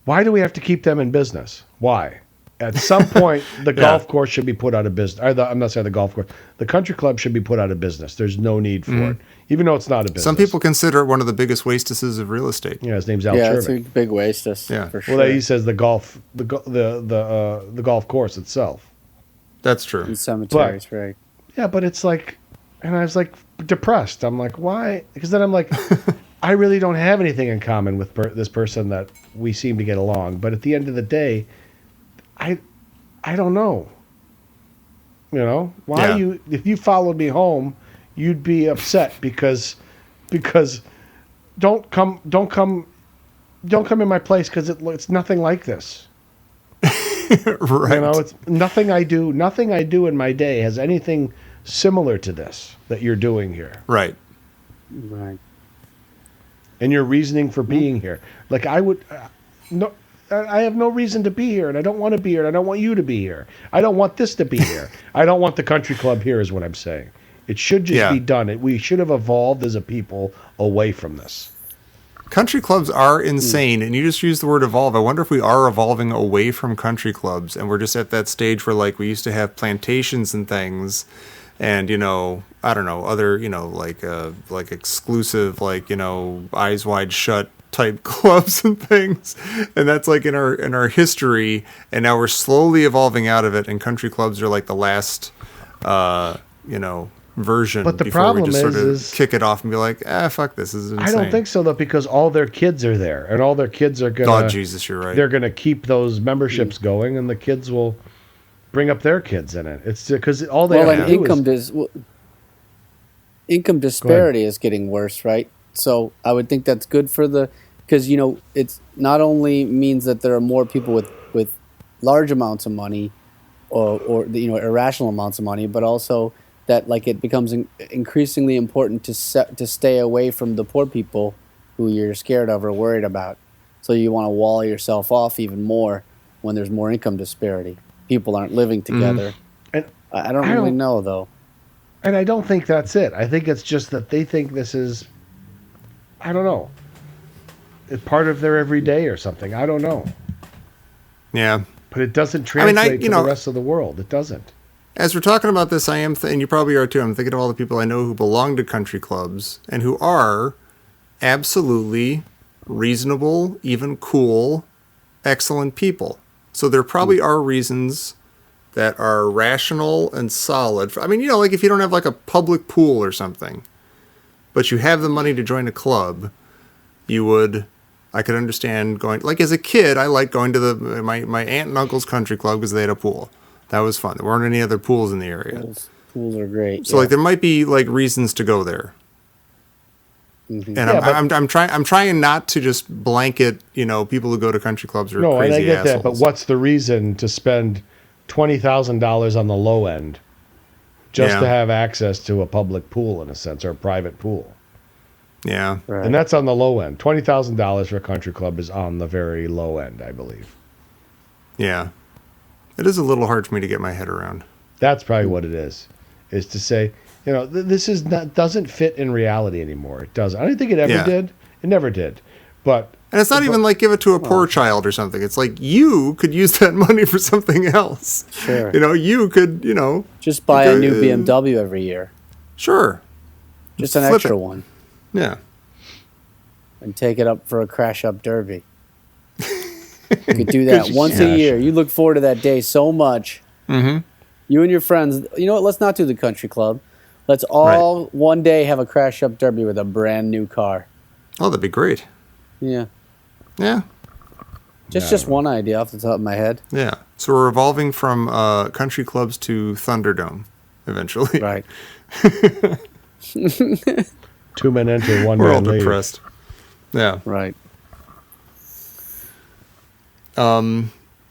why do we have to keep them in business? Why? At some point, the golf course should be put out of business. I'm not saying the golf course. The country club should be put out of business. There's no need for it, even though it's not a business. Some people consider it one of the biggest wastenesses of real estate. Yeah, his name's Al it's Chervik. a big waste. For sure. Well, he says the golf course itself. That's true. In cemeteries, right? Yeah, but it's like, and I was like depressed. I'm like, why? Because then I'm like, I really don't have anything in common with this person that we seem to get along. But at the end of the day, I don't know. Why if you followed me home, you'd be upset because don't come don't come in my place because it's nothing like this. Right. You know, it's nothing I do in my day has anything similar to this that you're doing here. Right. Right. And your reasoning for being here. Like I would, no, I have no reason to be here, and I don't want to be here, and I don't want you to be here. I don't want this to be here. I don't want the country club here, is what I'm saying. It should just be done. We should have evolved as a people away from this. Country clubs are insane, and you just used the word evolve. I wonder if we are evolving away from country clubs, and we're just at that stage where, like, we used to have plantations and things, and, you know, I don't know, other, you know, like exclusive, like, you know, eyes wide shut type clubs and things, and that's like in our history, and now we're slowly evolving out of it, and country clubs are like the last, you know, version. But the before problem we just sort of is kick it off and be like, fuck this is insane. I don't think so though, because all their kids are there, and all their kids are gonna. Oh Jesus, you're right. They're gonna keep those memberships going, and the kids will bring up their kids in it. It's because all they have to do is income disparity is getting worse, right? So I would think that's good for because you know it's not only means that there are more people with large amounts of money, or you know irrational amounts of money, but also that like it becomes increasingly important to stay away from the poor people who you're scared of or worried about. So you want to wall yourself off even more when there's more income disparity. People aren't living together. And I don't really know though. And I don't think that's it. I think it's just that they think this is, I don't know, part of their everyday or something. I don't know. Yeah. But it doesn't translate to the rest of the world. It doesn't. As we're talking about this, I am, and you probably are too, I'm thinking of all the people I know who belong to country clubs and who are absolutely reasonable, even cool, excellent people. So there probably are reasons that are rational and solid. I mean, you know, like if you don't have like a public pool or something, but you have the money to join a club, I could understand going, like as a kid, I liked going to my aunt and uncle's country club because they had a pool. That was fun. There weren't any other pools in the area. Pools are great. So like there might be like reasons to go there. Mm-hmm. And I'm trying not to just blanket, you know, people who go to country clubs are crazy assholes. No, and I get that, but what's the reason to spend $20,000 on the low end just to have access to a public pool in a sense, or a private pool? Yeah. Right. And that's on the low end. $20,000 for a country club is on the very low end, I believe. Yeah. It is a little hard for me to get my head around. That's probably what it is to say, you know, this doesn't fit in reality anymore. It doesn't. I don't think it ever did. It never did. And it's not even like give it to a poor child or something. It's like you could use that money for something else. Sure. You know, you could, you know. Just buy a new BMW every year. Sure. Just an extra one. Yeah. And take it up for a crash-up derby. You could do that once a year. You look forward to that day so much. Mm-hmm. You and your friends, you know what? Let's not do the country club. Let's all one day have a crash-up derby with a brand new car. Oh, that'd be great. Yeah. Yeah. Just one idea off the top of my head. Yeah. So we're evolving from country clubs to Thunderdome eventually. Right. 2 men enter, 1 We're man all leave. depressed. Yeah. Right.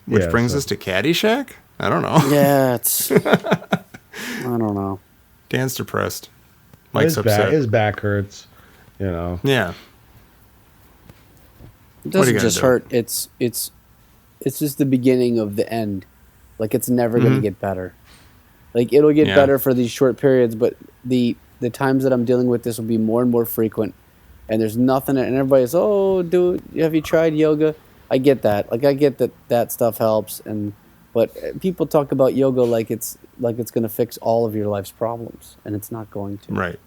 Which brings us to Caddyshack? I don't know. Yeah, it's... I don't know. Dan's depressed. Mike's upset. His back hurts, you know. Yeah. It doesn't just hurt. It's just the beginning of the end. Like, it's never going to get better. Like, it'll get better for these short periods, but the times that I'm dealing with this will be more and more frequent. And there's nothing, and everybody's, oh, dude, have you tried yoga? I get that. Like, I get that stuff helps, but people talk about yoga like it's going to fix all of your life's problems, and it's not going to. Right.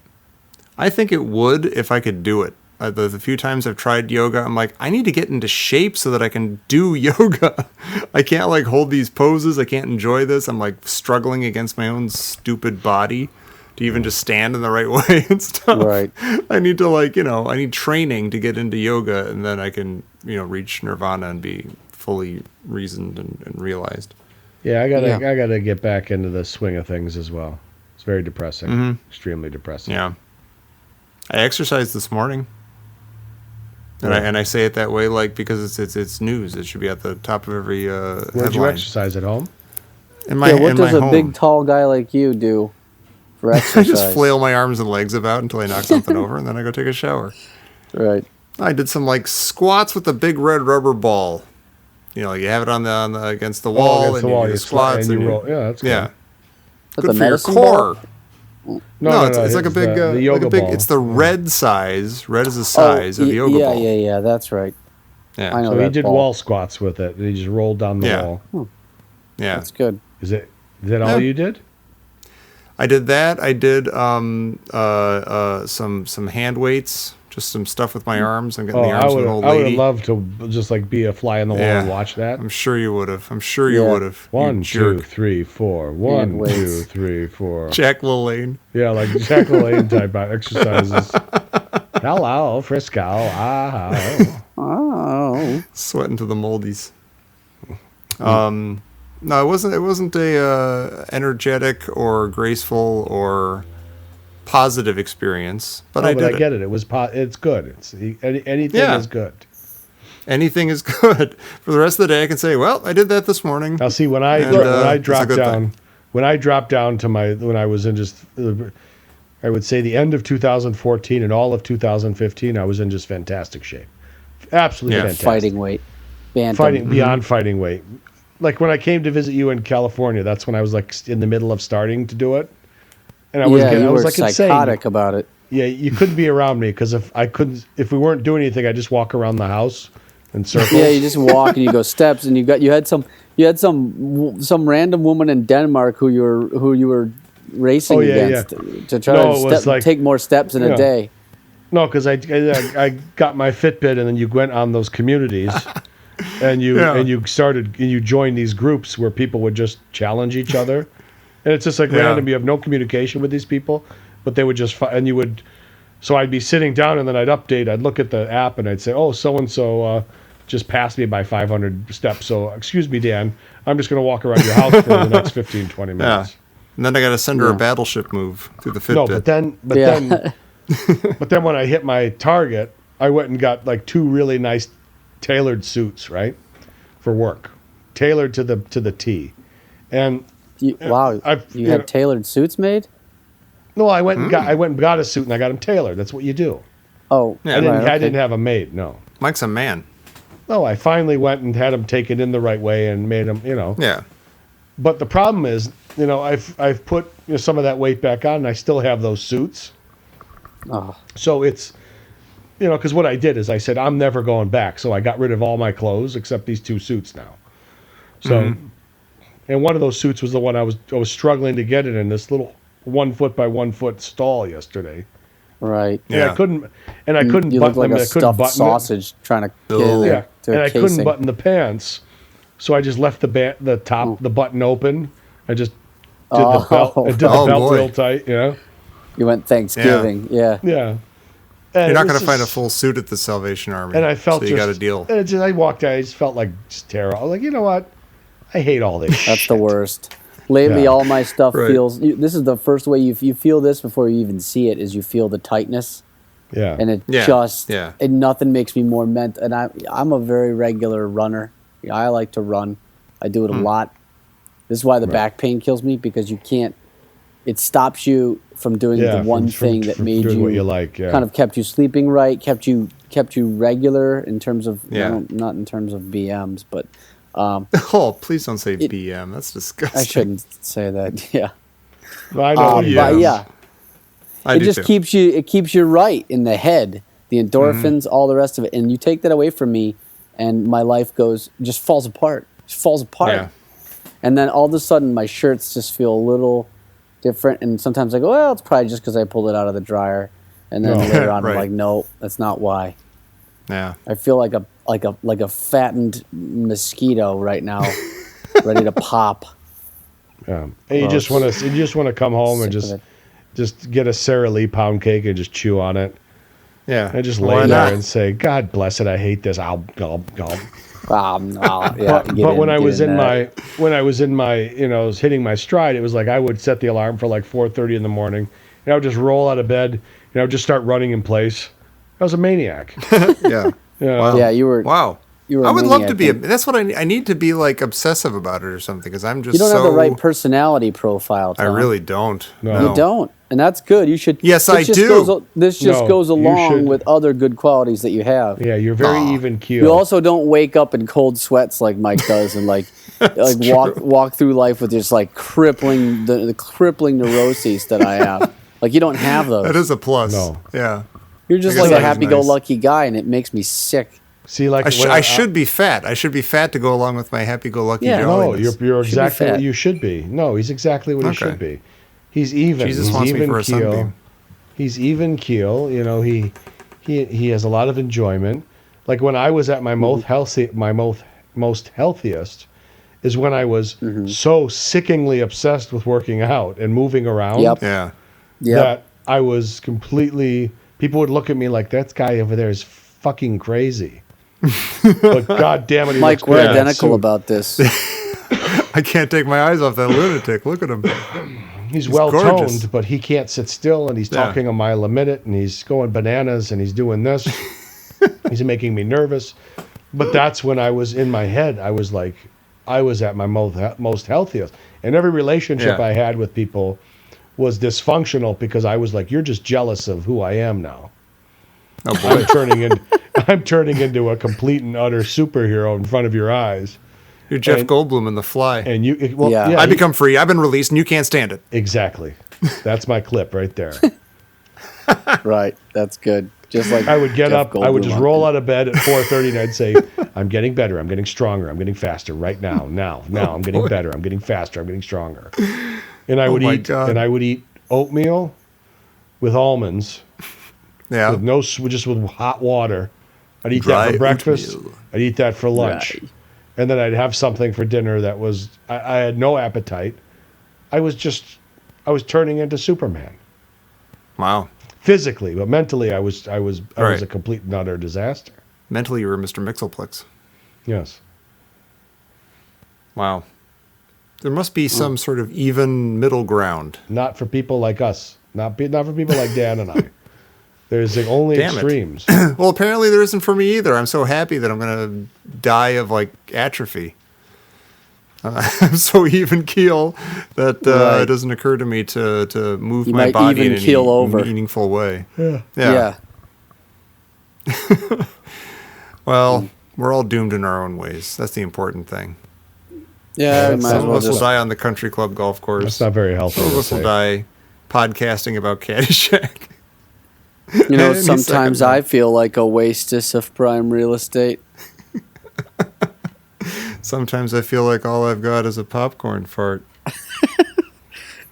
I think it would if I could do it. The few times I've tried yoga, I'm like, I need to get into shape so that I can do yoga. I can't like hold these poses. I can't enjoy this. I'm like struggling against my own stupid body to even just stand in the right way and stuff. Right. I need to I need training to get into yoga, and then I can, reach nirvana and be fully reasoned and realized. Yeah, I gotta get back into the swing of things as well. It's very depressing, extremely depressing. Yeah. I exercised this morning. And I say it that way, like, because it's news. It should be at the top of every Where'd you headline. exercise, at home? What does a home. big tall guy like you do for I exercise? just flail my arms and legs about until I knock something over, and then I go take a shower. Right. I did some like squats with the big red rubber ball. You know, you have it on the against the wall, against the and wall, you you do squats and you and roll. Yeah, that's good. yeah. That's Good a for your medicine core. ball? No, it's like a big, the yoga like a big. ball. It's the red size. Red is the size of the yoga ball. Yeah. That's right. Yeah. I know So he that did ball. wall squats with it. And he just rolled down the wall. Yeah. That's good. Is that all you did? I did that. I did some hand weights, just some stuff with my arms. I'm getting the arms of an old I would lady. have loved to just like be a fly on the wall and watch that. I'm sure you would have. I'm sure you Yeah. would have. 1, 2, 3, 4. 1, Hand 2, weights. 3, 4. Jack LaLanne. Yeah, like Jack LaLanne type of exercises. Hello, Frisco. Oh. Sweating to the moldies. No, it wasn't. It wasn't a energetic or graceful or positive experience. But I did I get it. It was. It's good. Anything is good. Anything is good. For the rest of the day, I can say, "Well, I did that this morning." Now, see when I And, when I it's a dropped good down, thing. when I dropped down to when I was in just, I would say the end of 2014 and all of 2015, I was in just fantastic shape. Absolutely fantastic. Fighting weight. Bantam. Fighting beyond fighting weight. Like when I came to visit you in California, that's when I was like in the middle of starting to do it, and I was Yeah, you I was were like psychotic insane. about it. Yeah, you couldn't be around me because if we weren't doing anything, I just walk around the house in circles. Yeah, you just walk and you go steps, and you had some random woman in Denmark who you were racing against to try to take more steps in a day. No, because I got my Fitbit, and then you went on those communities, and you joined these groups where people would just challenge each other, and it's just like random. You have no communication with these people, but they would just and you would. So I'd be sitting down, and then I'd update. I'd look at the app, and I'd say, "Oh, so and so just passed me by 500 steps. So excuse me, Dan, I'm just going to walk around your house for the next 15, 20 minutes." Yeah. And then I got to send her a battleship move through the Fitbit. No, but then when I hit my target, I went and got like 2 really nice tailored suits, right, for work, tailored to the T. And You had tailored suits made? No, I went and got a suit, and I got them tailored. That's what you do. Oh, Yeah. I didn't have them made. No. Mike's a man. No, I finally went and had them taken in the right way and made them. Yeah. But the problem is, I've put some of that weight back on, and I still have those suits. Oh. So it's, because what I did is I said, I'm never going back. So I got rid of all my clothes except these 2 suits now. So, and one of those suits was the one I was struggling to get it in this little 1 foot by 1 foot stall yesterday. Right. And I couldn't You look button like them. a I couldn't stuffed button it. sausage trying to get in Yeah, there to and a I couldn't casing. button the pants, so I just left the top, the button open. I just did the belt. I did the belt boy. real tight. You went Thanksgiving. Yeah. Yeah. You're not going to find a full suit at the Salvation Army. And I felt so you got a deal. And I walked out. I just felt like just terrible. I was like, you know what? I hate all this. That's shit. the worst. Lately, Yeah. all my stuff Right. feels. This is the first way you feel this before you even see it. Is you feel the tightness, Yeah. and it Yeah. and nothing makes me more meant. And I'm a very regular runner. I like to run. I do it a lot. This is why the back pain kills me, because you can't. It stops you from doing the one thing that made doing you what you like. Yeah. kind of kept you sleeping right, kept you regular in terms of not in terms of BMs, but Oh, please don't say BM. That's disgusting. I shouldn't say that. Yeah. Well, I know. what you But mean. yeah, I it do just too. keeps you right in the head, the endorphins, all the rest of it, and you take that away from me, and my life just falls apart. Just falls apart. Yeah. And then all of a sudden, my shirts just feel a little different, and sometimes I go, well, it's probably just because I pulled it out of the dryer, and then later on, Right. I'm like, no, that's not why. Yeah. I feel like a fattened mosquito right now, ready to pop. Yeah. And you just want to come home and Sick of just get a Sara Lee pound cake and just chew on it. Yeah. And just Why lay there not? and say, God bless it, I hate this. I'll gulp. Yeah, But when I was in my was hitting my stride, it was like I would set the alarm for like 4:30 in the morning, and I would just roll out of bed, just start running in place. I was a maniac. Yeah. Wow. Yeah, you were. Wow. You were. I a would love maniac. to be. That's what I need to be like obsessive about it or something because I'm just. You don't so, have the right personality profile, Tom. I really don't. No. You don't, and that's good. You should. Yes, this I just do. This just No, goes you along should. with other good qualities that you have. Yeah, you're very even keel. You also don't wake up in cold sweats like Mike does, and like walk through life with just like crippling the crippling neuroses that I have. Like you don't have those. That is a plus. No. Yeah. You're just I guess like a that is happy-go-lucky guy, and it makes me sick. See, like I should be fat. I should be fat to go along with my happy-go-lucky Yeah. No, jolliness. you're exactly fat. what you should be. No, he's exactly what he should be. He's even. Jesus he's wants me even for a keel. sunbeam. He's even keel. You know, he has a lot of enjoyment. Like when I was at my most healthiest, is when I was so sickeningly obsessed with working out and moving around. Yep. Yeah. That I was completely. People would look at me like that guy over there is fucking crazy. But God damn it, he Mike, looks we're good in that identical suit. about this. I can't take my eyes off that lunatic. Look at him. He's well gorgeous. toned, but he can't sit still, and he's talking a mile a minute, and he's going bananas, and he's doing this. He's making me nervous. But that's when I was in my head. I was like, I was at my most healthiest, and every relationship I had with people was dysfunctional because I was like, you're just jealous of who I am now. Oh boy. I'm turning into a complete and utter superhero in front of your eyes. You're Jeff Goldblum in The Fly. And you, I become free. I've been released, and you can't stand it. Exactly. That's my clip right there. Right. That's good. Just like I would get Jeff up. I would Goldblum just on roll it. out of bed at 4:30, and I'd say, "I'm getting better. I'm getting stronger. I'm getting faster right now. Now. I'm getting better. I'm getting faster. I'm getting stronger." And I would my eat. God. And I would eat oatmeal with almonds, Yeah. with just with hot water. I'd eat Dry that for breakfast. oatmeal. I'd eat that for lunch, Right. and then I'd have something for dinner that was. I had no appetite. I was turning into Superman. Wow. Physically, but mentally, I was Right. a complete and utter disaster. Mentally, you were Mr. Mixelplex. Yes. Wow. There must be some sort of even middle ground. Not for people like us. Not for people like Dan and I. There's like only Damn it. extremes. Well, apparently there isn't for me either. I'm so happy that I'm going to die of like atrophy. I'm so even keel that Right. it doesn't occur to me to move You my might body even in keel any over. meaningful way. Yeah. Yeah. Well, we're all doomed in our own ways. That's the important thing. Yeah. that's Might as Some of well us will just. die on the country club golf course. That's not very healthy. Some of to us will say. die podcasting about Caddyshack. You know, Any sometimes second now. I feel like a wastus of prime real estate. Sometimes I feel like all I've got is a popcorn fart.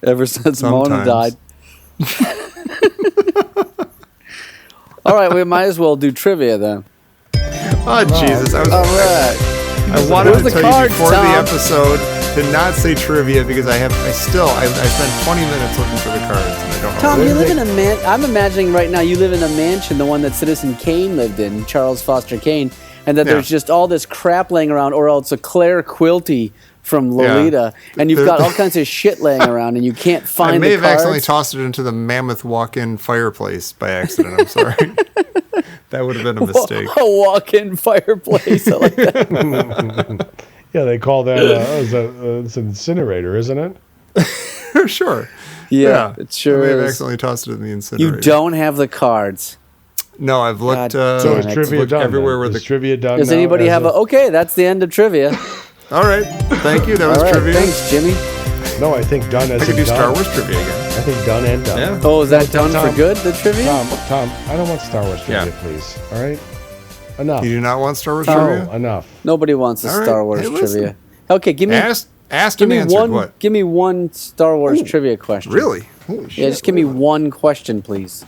Ever since Mona Sometimes. died. All right, we might as well do trivia then. Oh, Jesus. All right. I wanted Where's to the tell cards, you before Tom? the episode to not say trivia because I spent 20 minutes looking for the cards and I don't know. Tom, where you they- live in a man. I'm imagining right now you live in a mansion, the one that Citizen Kane lived in, Charles Foster Kane, and that Yeah. there's just all this crap laying around, or else a Claire Quilty from Lolita, and you've got all kinds of shit laying around, and you can't find I may the have cards. accidentally tossed it into the mammoth walk-in fireplace by accident. I'm sorry. That would have been a mistake. A walk-in fireplace. I like that. Yeah, they call that it's an incinerator, isn't it? Sure. Yeah, it sure I may have is. accidentally tossed it in the incinerator. You don't have the cards. No, I've looked. God So damn is it. trivia look done? everywhere then? where Is the- trivia done? Does now anybody as have of- a... Okay, that's the end of trivia. All right. Thank you. That was All right, trivia. thanks, Jimmy. No, I think done as I could in do done. Star Wars trivia again. I think done and done. Yeah. Oh, is that done Tom. for good, the trivia? Tom, I don't want Star Wars trivia, Yeah. please. All right? Enough. You do not want Star Wars No. trivia? Enough. Nobody wants a All right. Star Wars Hey, listen. trivia. Okay, give me Asked give and me answered. one What? give me one Star Wars trivia question. Really? Holy shit. Yeah, just give me one question, please.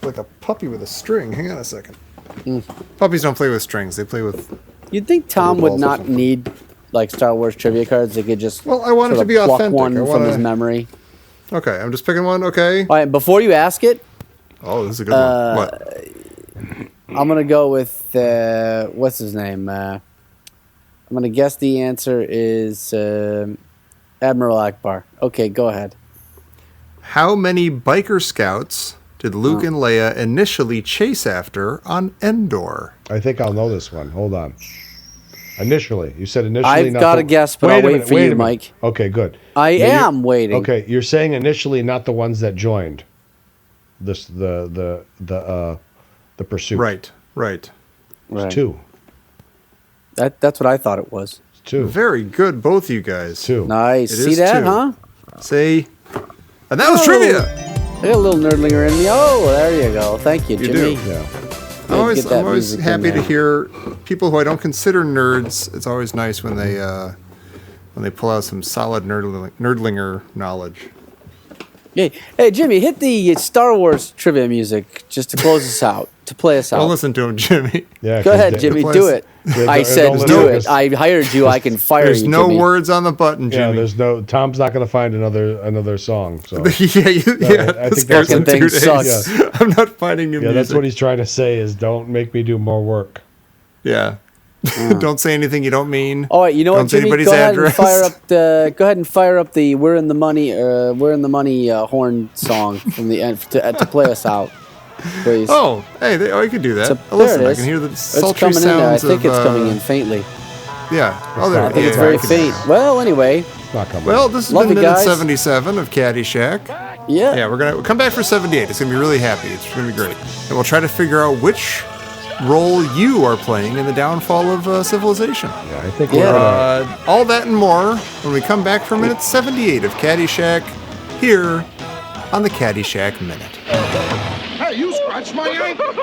Like a puppy with a string. Hang on a second. Puppies don't play with strings. They play with... You'd think Tom would balls or not something. need like Star Wars trivia cards. They could just Well, I want it sort to of be pluck authentic. one I from his wanna- memory. Okay, I'm just picking one. Okay. All right, before you ask it, Oh, this is a good one. What? I'm gonna go with what's his name? I'm gonna guess the answer is Admiral Akbar. Okay, go ahead. How many biker scouts did Luke and Leia initially chase after on Endor? I think I'll know this one. Hold on. Initially, you said initially. I've got a guess, but I'll wait for you, Mike. Okay, good. I am waiting. Okay, you're saying initially, not the ones that joined. The pursuit. Right. Right. It's 2. That's what I thought it was. It's 2. Very good, both you guys. 2. Nice. It See is that, 2. huh? See? And that was Oh. trivia! I got a little nerdlinger in me. Oh, there you go. Thank you, You Jimmy. do. Yeah. I'm always Get that music in happy to there. hear people who I don't consider nerds. It's always nice when they pull out some solid nerdlinger knowledge. Hey, Jimmy, hit the Star Wars trivia music just to close us out, to play us out. Don't listen to him, Jimmy. Yeah. Go ahead, Jimmy, place- do it. I said don't do listen it. to I hired you. I can fire There's you, no Jimmy. words on the button, Yeah, Jimmy. there's no. Tom's not going to find another song. So yeah, I this think guy's that's in what- 2 thing days. sucks. Yeah. I'm not finding new yeah, music. that's what he's trying to say is don't make me do more work. Yeah. Don't say anything you don't mean. All right, you know Don't what, say Jimmy? anybody's Go ahead address. and fire up the "We're in the Money" horn song from the end to play us out, please. Oh, hey, I could do that. So, Listen, there it I is. can hear the It's sultry coming in there. I sounds think of, it's coming in faintly. Yeah. Oh, there. I think it's yeah, very I can do faint. that. Well, anyway, It's not coming. Well, this has Love been you minute guys. 77 of Caddyshack. yeah. Yeah, we're gonna come back for 78. It's gonna be really happy. It's gonna be great, and we'll try to figure out which role you are playing in the downfall of civilization. yeah, I think Yeah. we're gonna. All that and more when we come back for minute 78 of Caddyshack here on the Caddyshack Minute. Hey, you scratched my ankle.